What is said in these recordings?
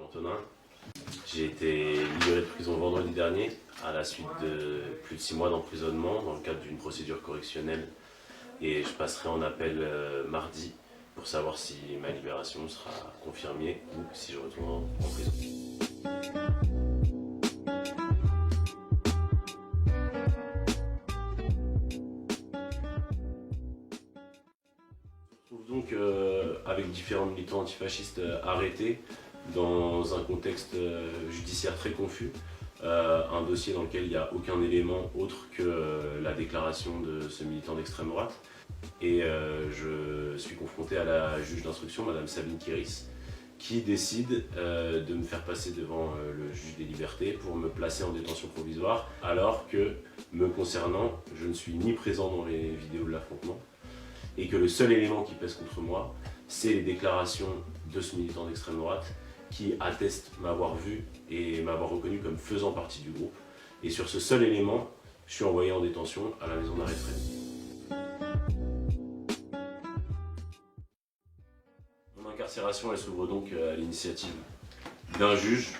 Antonin. J'ai été libéré de prison vendredi dernier à la suite de plus de 6 mois d'emprisonnement dans le cadre d'une procédure correctionnelle et je passerai en appel mardi pour savoir si ma libération sera confirmée ou si je retourne en prison. Je me retrouve donc avec différents militants antifascistes arrêtés dans un contexte judiciaire très confus. Un dossier dans lequel il n'y a aucun élément autre que la déclaration de ce militant d'extrême droite. Et je suis confronté à la juge d'instruction, Madame Sabine Kéris, qui décide de me faire passer devant le juge des libertés pour me placer en détention provisoire, alors que, me concernant, je ne suis ni présent dans les vidéos de l'affrontement, et que le seul élément qui pèse contre moi, c'est les déclarations de ce militant d'extrême droite, qui atteste m'avoir vu et m'avoir reconnu comme faisant partie du groupe. Et sur ce seul élément, je suis envoyé en détention à la maison d'arrêt de Fresnes. Mon incarcération, elle s'ouvre donc à l'initiative d'un juge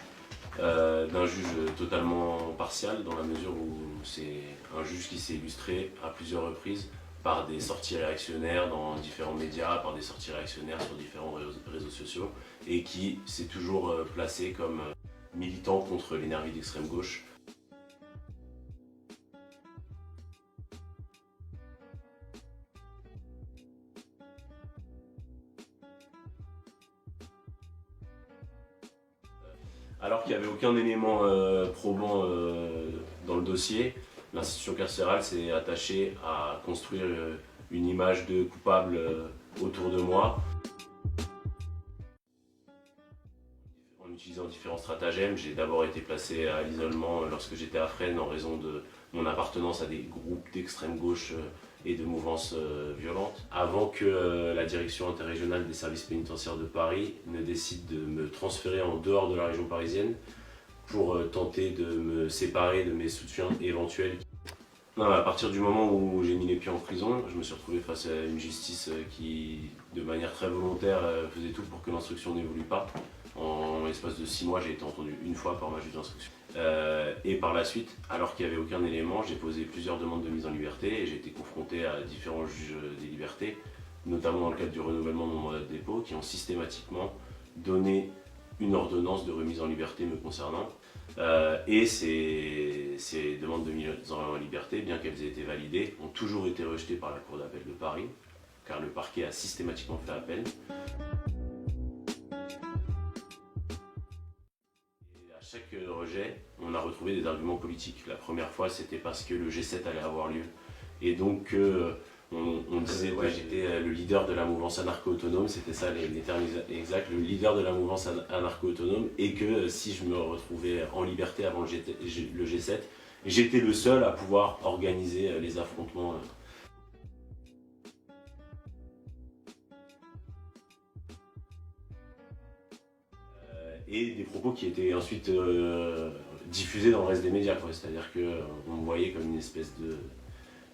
totalement partial, dans la mesure où c'est un juge qui s'est illustré à plusieurs reprises par des sorties réactionnaires dans différents médias, par des sorties réactionnaires sur différents réseaux sociaux, et qui s'est toujours placé comme militant contre l'énergie d'extrême gauche. Alors qu'il n'y avait aucun élément probant dans le dossier, l'institution carcérale s'est attachée à construire une image de coupable autour de moi. En utilisant différents stratagèmes, j'ai d'abord été placé à l'isolement lorsque j'étais à Fresnes en raison de mon appartenance à des groupes d'extrême gauche et de mouvances violentes, avant que la direction interrégionale des services pénitentiaires de Paris ne décide de me transférer en dehors de la région parisienne pour tenter de me séparer de mes soutiens éventuels. Non, à partir du moment où j'ai mis les pieds en prison, je me suis retrouvé face à une justice qui, de manière très volontaire, faisait tout pour que l'instruction n'évolue pas. En l'espace de 6 mois, j'ai été entendu une fois par ma juge d'instruction. Et par la suite, alors qu'il n'y avait aucun élément, j'ai posé plusieurs demandes de mise en liberté et j'ai été confronté à différents juges des libertés, notamment dans le cadre du renouvellement de mon mandat de dépôt, qui ont systématiquement donné une ordonnance de remise en liberté me concernant. Et ces demandes de mise en liberté, bien qu'elles aient été validées, ont toujours été rejetées par la Cour d'appel de Paris, car le parquet a systématiquement fait appel. Et à chaque rejet, on a retrouvé des arguments politiques. La première fois, c'était parce que le G7 allait avoir lieu. Et donc, on disait que j'étais le leader de la mouvance anarcho-autonome, c'était ça les termes exacts, le leader de la mouvance anarcho-autonome, et que si je me retrouvais en liberté avant le G7, j'étais le seul à pouvoir organiser les affrontements. Et des propos qui étaient ensuite diffusés dans le reste des médias, c'est-à-dire qu'on me voyait comme une espèce de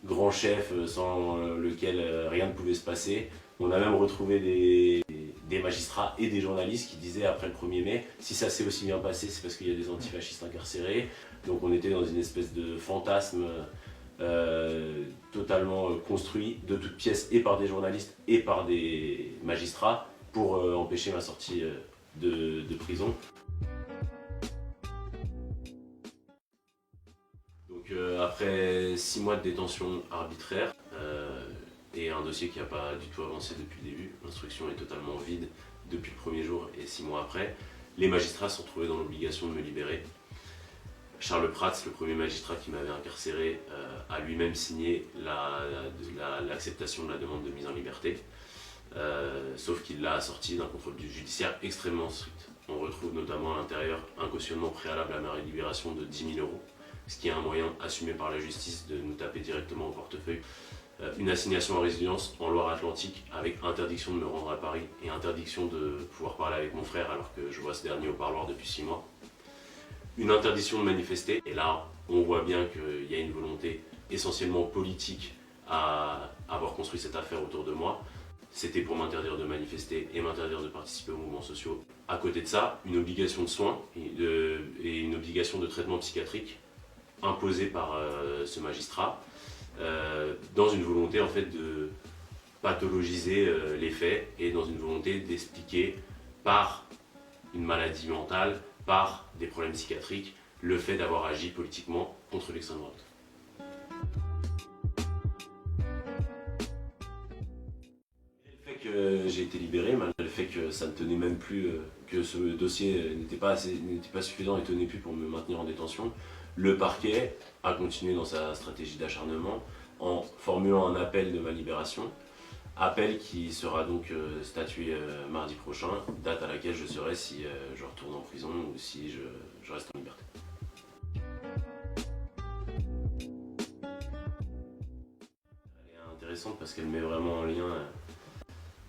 grand chef sans lequel rien ne pouvait se passer. On a même retrouvé des magistrats et des journalistes qui disaient après le 1er mai, si ça s'est aussi bien passé, c'est parce qu'il y a des antifascistes incarcérés. Donc on était dans une espèce de fantasme totalement construit de toutes pièces et par des journalistes et par des magistrats pour empêcher ma sortie de prison. Donc après 6 mois de détention arbitraire et un dossier qui n'a pas du tout avancé depuis le début, l'instruction est totalement vide depuis le 1er jour et 6 mois après, les magistrats se sont trouvés dans l'obligation de me libérer. Charles Prats, le premier magistrat qui m'avait incarcéré, a lui-même signé l'acceptation de la demande de mise en liberté. Sauf qu'il l'a assorti d'un contrôle judiciaire extrêmement strict. On retrouve notamment à l'intérieur un cautionnement préalable à ma libération de 10 000 €, ce qui est un moyen assumé par la justice de nous taper directement au portefeuille. Une assignation en résidence en Loire-Atlantique avec interdiction de me rendre à Paris et interdiction de pouvoir parler avec mon frère alors que je vois ce dernier au parloir depuis 6 mois. Une interdiction de manifester, et là on voit bien qu'il y a une volonté essentiellement politique à avoir construit cette affaire autour de moi. c'était pour m'interdire de manifester et m'interdire de participer aux mouvements sociaux. À côté de ça, une obligation de soins et une obligation de traitement psychiatrique imposée par ce magistrat, dans une volonté en fait de pathologiser les faits et dans une volonté d'expliquer par une maladie mentale, par des problèmes psychiatriques, le fait d'avoir agi politiquement contre l'extrême droite. Le fait que j'ai été libéré, malgré le fait que ça ne tenait même plus, que ce dossier n'était pas suffisant et tenait plus pour me maintenir en détention, le parquet a continué dans sa stratégie d'acharnement en formulant un appel de ma libération. Appel qui sera donc statué mardi prochain, date à laquelle je serai si je retourne en prison ou si je reste en liberté. Elle est intéressante parce qu'elle met vraiment en lien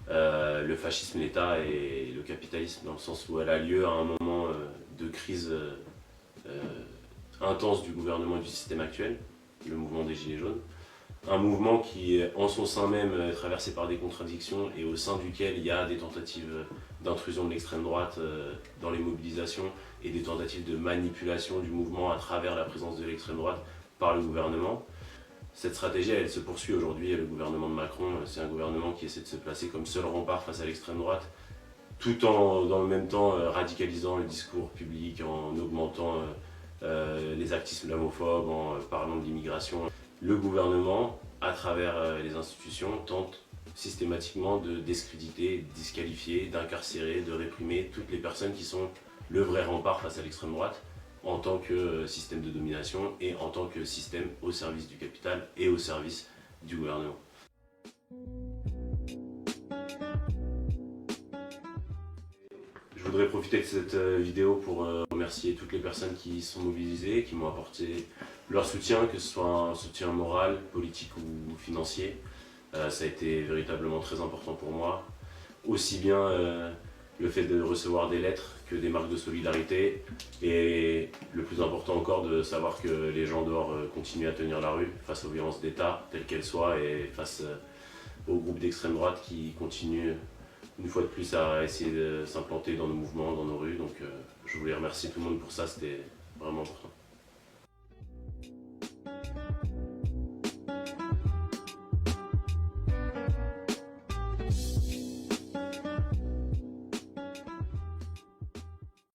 le fascisme, l'État et le capitalisme, dans le sens où elle a lieu à un moment de crise intense du gouvernement et du système actuel, le mouvement des Gilets jaunes. Un mouvement qui, en son sein même, est traversé par des contradictions et au sein duquel il y a des tentatives d'intrusion de l'extrême droite dans les mobilisations et des tentatives de manipulation du mouvement à travers la présence de l'extrême droite par le gouvernement. Cette stratégie, elle se poursuit aujourd'hui. Le gouvernement de Macron, c'est un gouvernement qui essaie de se placer comme seul rempart face à l'extrême droite, tout en, dans le même temps, radicalisant le discours public, en augmentant les actes islamophobes, en parlant de l'immigration. Le gouvernement, à travers les institutions, tente systématiquement de discréditer, de disqualifier, d'incarcérer, de réprimer toutes les personnes qui sont le vrai rempart face à l'extrême droite en tant que système de domination et en tant que système au service du capital et au service du gouvernement. Je voudrais profiter de cette vidéo pour remercier toutes les personnes qui sont mobilisées, qui m'ont apporté leur soutien, que ce soit un soutien moral, politique ou financier. Ça a été véritablement très important pour moi. Aussi bien le fait de recevoir des lettres que des marques de solidarité. Et le plus important encore, de savoir que les gens dehors continuent à tenir la rue face aux violences d'État, telles qu'elles soient, et face aux groupes d'extrême droite qui continuent une fois de plus à essayer de s'implanter dans nos mouvements, dans nos rues. Donc je voulais remercier tout le monde pour ça, c'était vraiment important.